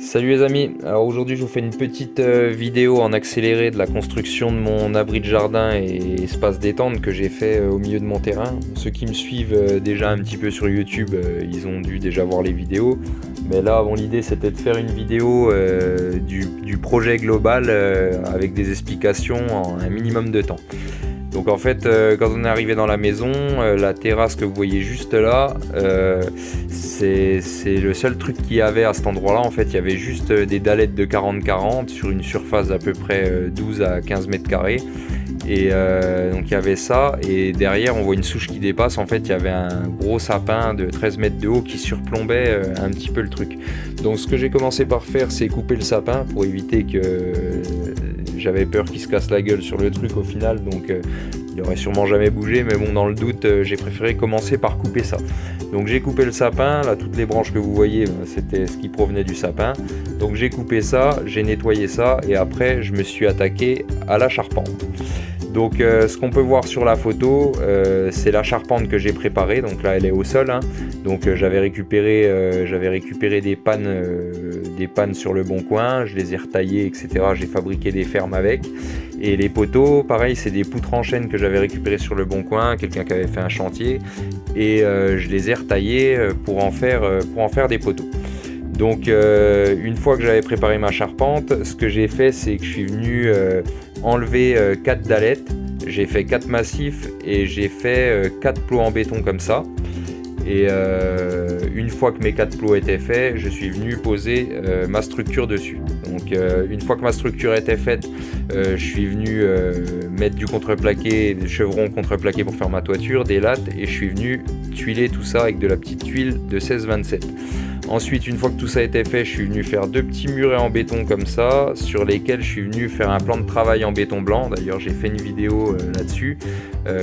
Salut les amis, alors aujourd'hui je vous fais une petite vidéo en accéléré de la construction de mon abri de jardin et espace détente que j'ai fait au milieu de mon terrain. Ceux qui me suivent déjà un petit peu sur YouTube, ils ont dû déjà voir les vidéos. Mais là, bon, l'idée c'était de faire une vidéo du projet global avec des explications en un minimum de temps. Donc en fait, quand on est arrivé dans la maison, la terrasse que vous voyez juste là, c'est le seul truc qu'il y avait à cet endroit-là. En fait, il y avait juste des dalettes de 40-40 sur une surface d'à peu près 12 à 15 mètres carrés. Et donc il y avait ça, et derrière on voit une souche qui dépasse. En fait, il y avait un gros sapin de 13 mètres de haut qui surplombait un petit peu le truc. Donc ce que j'ai commencé par faire, c'est couper le sapin pour éviter que... J'avais peur qu'il se casse la gueule sur le truc au final, donc il aurait sûrement jamais bougé, mais bon, dans le doute, j'ai préféré commencer par couper ça. Donc j'ai coupé le sapin, là toutes les branches que vous voyez, c'était ce qui provenait du sapin. Donc j'ai coupé ça, j'ai nettoyé ça, et après je me suis attaqué à la charpente. Donc ce qu'on peut voir sur la photo, c'est la charpente que j'ai préparée. Donc là elle est au sol, hein. Donc j'avais récupéré des pannes sur le bon coin, je les ai retaillées, etc. J'ai fabriqué des fermes avec. Et les poteaux, pareil, c'est des poutres en chaîne que j'avais récupérées sur le bon coin, quelqu'un qui avait fait un chantier, et je les ai retaillées pour en faire des poteaux. Donc une fois que j'avais préparé ma charpente, ce que j'ai fait, c'est que je suis venu enlever 4 dalettes, j'ai fait 4 massifs et j'ai fait 4 plots en béton comme ça. Et une fois que mes 4 plots étaient faits, je suis venu poser ma structure dessus. Donc une fois que ma structure était faite, je suis venu mettre du contreplaqué, des chevrons contreplaqués pour faire ma toiture, des lattes, et je suis venu tuiler tout ça avec de la petite tuile de 16-27. Ensuite, une fois que tout ça a été fait, je suis venu faire 2 petits murets en béton comme ça, sur lesquels je suis venu faire un plan de travail en béton blanc. D'ailleurs, j'ai fait une vidéo là-dessus,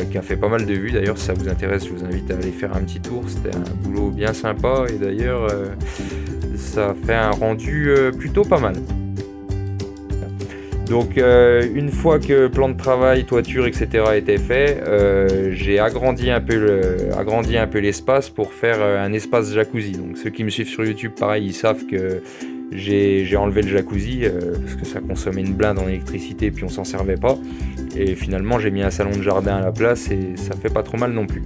qui a fait pas mal de vues. D'ailleurs, si ça vous intéresse, je vous invite à aller faire un petit tour. C'était un boulot bien sympa, et d'ailleurs, ça fait un rendu plutôt pas mal. Donc une fois que plan de travail, toiture, etc. était fait, j'ai agrandi un peu l'espace pour faire un espace jacuzzi. Donc ceux qui me suivent sur YouTube, pareil, ils savent que j'ai enlevé le jacuzzi parce que ça consommait une blinde en électricité, puis on s'en servait pas. Et finalement j'ai mis un salon de jardin à la place, et ça fait pas trop mal non plus.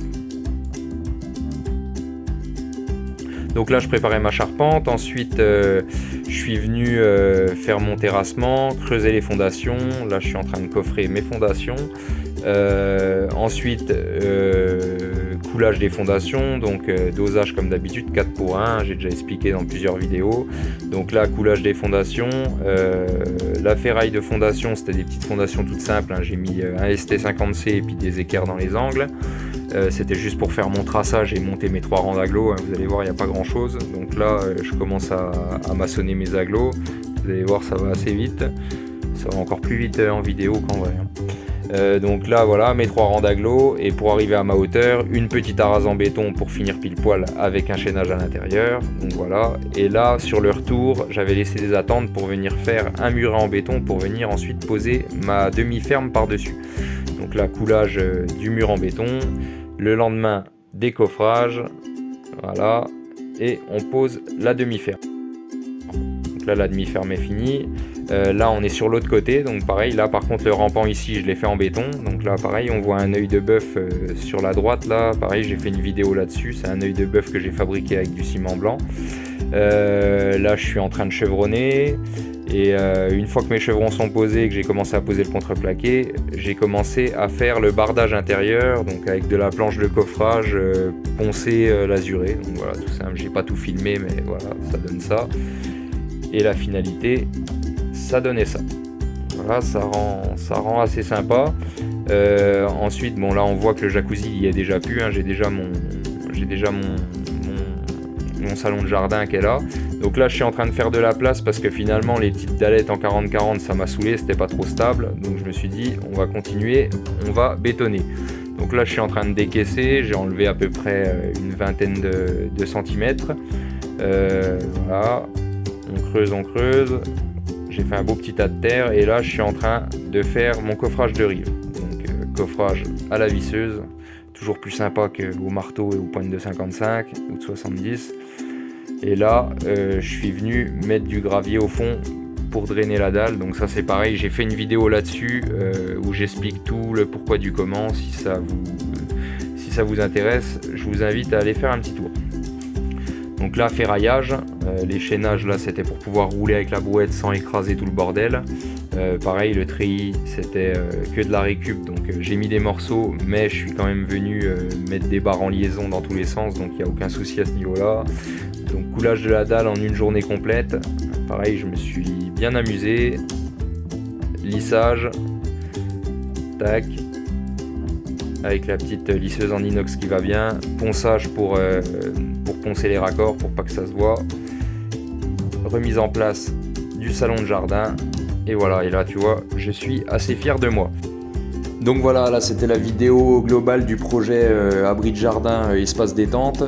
Donc là je préparais ma charpente, ensuite je suis venu faire mon terrassement, creuser les fondations. Là je suis en train de coffrer mes fondations. Ensuite coulage des fondations, donc dosage comme d'habitude 4 pour 1, j'ai déjà expliqué dans plusieurs vidéos. Donc là coulage des fondations, la ferraille de fondation, c'était des petites fondations toutes simples, hein. J'ai mis un ST50C et puis des équerres dans les angles. C'était juste pour faire mon traçage et monter mes 3 rangs d'agglos, hein. Vous allez voir, il n'y a pas grand chose. Donc là je commence à maçonner mes agglos. Vous allez voir, ça va assez vite, ça va encore plus vite en vidéo qu'en vrai, hein. Donc là voilà mes 3 rangs d'agglos, et pour arriver à ma hauteur, une petite arase en béton pour finir pile poil avec un chaînage à l'intérieur. Donc voilà, et là sur le retour j'avais laissé des attentes pour venir faire un muret en béton pour venir ensuite poser ma demi-ferme par dessus. Donc là coulage du mur en béton, le lendemain décoffrage, voilà, et on pose la demi-ferme. Donc là la demi-ferme est finie. Là on est sur l'autre côté, donc pareil, là par contre le rampant ici je l'ai fait en béton. Donc là pareil, on voit un œil de bœuf sur la droite. Là pareil, j'ai fait une vidéo là-dessus, c'est un œil de bœuf que j'ai fabriqué avec du ciment blanc. Là je suis en train de chevronner, et une fois que mes chevrons sont posés et que j'ai commencé à poser le contreplaqué, j'ai commencé à faire le bardage intérieur, donc avec de la planche de coffrage poncée lasurée. Donc voilà, tout simple, j'ai pas tout filmé, mais voilà, ça donne ça. Et la finalité, ça donnait ça. Voilà, ça rend assez sympa. Ensuite, bon là on voit que le jacuzzi y est déjà plus, hein. J'ai déjà mon salon de jardin qui est là. Donc là je suis en train de faire de la place parce que finalement les petites dalettes en 40-40 ça m'a saoulé, c'était pas trop stable. Donc je me suis dit on va continuer, on va bétonner. Donc là je suis en train de décaisser, j'ai enlevé à peu près une vingtaine de centimètres. Voilà, on creuse. J'ai fait un beau petit tas de terre, et là je suis en train de faire mon coffrage de rive. Donc coffrage à la visseuse, toujours plus sympa qu'au marteau et aux pointes de 55 ou de 70. Et là, je suis venu mettre du gravier au fond pour drainer la dalle. Donc ça c'est pareil, j'ai fait une vidéo là-dessus où j'explique tout le pourquoi du comment. Si ça vous intéresse, je vous invite à aller faire un petit tour. Donc là, ferraillage, les chaînages là c'était pour pouvoir rouler avec la brouette sans écraser tout le bordel. Pareil, le treillis c'était que de la récup, donc j'ai mis des morceaux, mais je suis quand même venu mettre des barres en liaison dans tous les sens, donc il n'y a aucun souci à ce niveau là. Donc coulage de la dalle en une journée complète, pareil je me suis bien amusé. Lissage, tac, avec la petite lisseuse en inox qui va bien, ponçage pour poncer les raccords pour pas que ça se voit, remise en place du salon de jardin, et voilà, et là tu vois, je suis assez fier de moi. Donc voilà, là c'était la vidéo globale du projet abri de jardin espace détente,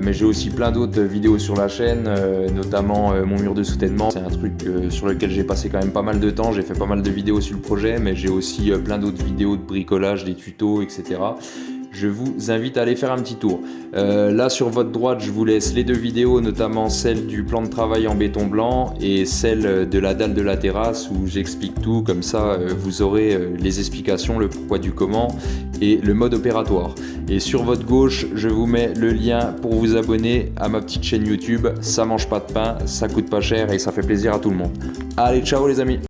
mais j'ai aussi plein d'autres vidéos sur la chaîne, notamment mon mur de soutènement. C'est un truc sur lequel j'ai passé quand même pas mal de temps, j'ai fait pas mal de vidéos sur le projet, mais j'ai aussi plein d'autres vidéos de bricolage, des tutos, etc. Je vous invite à aller faire un petit tour. Là sur votre droite, je vous laisse les deux vidéos, notamment celle du plan de travail en béton blanc et celle de la dalle de la terrasse où j'explique tout, comme ça vous aurez les explications, le pourquoi du comment et le mode opératoire. Et sur votre gauche, je vous mets le lien pour vous abonner à ma petite chaîne YouTube. Ça mange pas de pain, ça coûte pas cher et ça fait plaisir à tout le monde. Allez, ciao les amis!